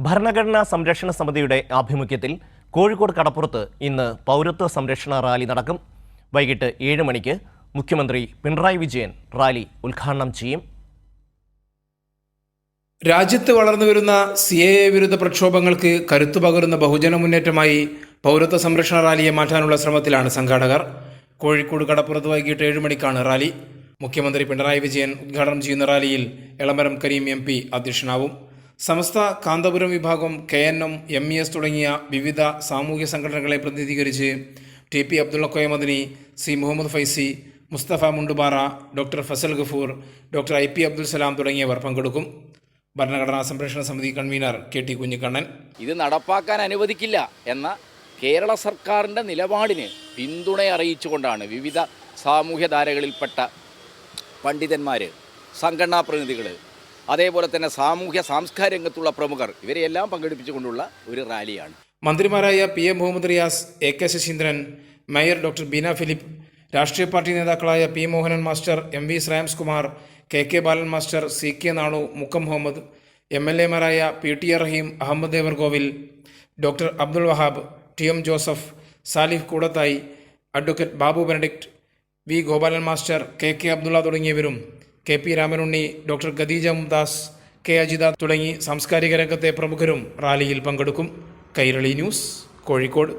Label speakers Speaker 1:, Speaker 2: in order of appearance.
Speaker 1: ഭരണഘടനാ സംരക്ഷണ സമിതിയുടെ ആഭിമുഖ്യത്തിൽ കോഴിക്കോട് കടപ്പുറത്ത് ഇന്ന് പൗരത്വ സംരക്ഷണ റാലി നടക്കും. വൈകിട്ട് 7 മണിക്ക് മുഖ്യമന്ത്രി പിണറായി വിജയൻ റാലി ഉദ്ഘാടനം ചെയ്യും.
Speaker 2: രാജ്യത്ത് വളർന്നുവരുന്ന CAA വിരുദ്ധ പ്രക്ഷോഭങ്ങൾക്ക് കരുത്തു പകരുന്ന ബഹുജന മുന്നേറ്റമായി പൗരത്വ സംരക്ഷണ റാലിയെ മാറ്റാനുള്ള ശ്രമത്തിലാണ് സംഘാടകർ. കോഴിക്കോട് കടപ്പുറത്ത് വൈകിട്ട് 7 മണിക്കാണ് റാലി. മുഖ്യമന്ത്രി പിണറായി വിജയൻ ഉദ്ഘാടനം ചെയ്യുന്ന റാലിയിൽ എളമരം കരീം MP അധ്യക്ഷനാവും. സമസ്ത കാന്തപുരം വിഭാഗം, KNM, MES തുടങ്ങിയ വിവിധ സാമൂഹ്യ സംഘടനകളെ പ്രതിനിധീകരിച്ച് TP Abdulla Madani, C Muhammad Faizi, Musthafa Mundupara, doctor Fazal Gafoor, doctor IP Abdul Salam തുടങ്ങിയവർ പങ്കെടുക്കും. ഭരണഘടനാ സംരക്ഷണ സമിതി കൺവീനർ KT കുഞ്ഞിക്കണ്ണൻ
Speaker 3: ഇത് നടപ്പാക്കാൻ അനുവദിക്കില്ല എന്ന കേരള സർക്കാരിൻ്റെ നിലപാടിന് പിന്തുണ അറിയിച്ചുകൊണ്ടാണ് വിവിധ സാമൂഹ്യധാരകളിൽപ്പെട്ട പണ്ഡിതന്മാർ, സംഘടനാ പ്രതിനിധികൾ, അതേപോലെ തന്നെ സാമൂഹ്യ സാംസ്കാരിക രംഗത്തുള്ള പ്രമുഖർ ഇവരെയെല്ലാം പങ്കെടുപ്പിച്ചുകൊണ്ടുള്ള ഒരു റാലിയാണ്.
Speaker 2: മന്ത്രിമാരായ PM Muhammad Riyas, AK Saseendran, mayor doctor Beena Philip, രാഷ്ട്രീയ പാർട്ടി നേതാക്കളായ P Mohanan master, MV Shreyams Kumar, KK Balan master, CK Nanu, Mukkam Muhammad, MLA മാരായ PT Rahim, Ahammed Devarkovil, doctor Abdul Wahab, TM Joseph, Salih Koodathai, advocate Babu Benedict, V Gopalan master, KK Abdulla തുടങ്ങിയവരും KP Ramanunni, doctor Khadeeja Mumtaz, K Ajitha തുടങ്ങി സാംസ്കാരിക രംഗത്തെ പ്രമുഖരും റാലിയിൽ പങ്കെടുക്കും. കൈരളി ന്യൂസ്, കോഴിക്കോട്.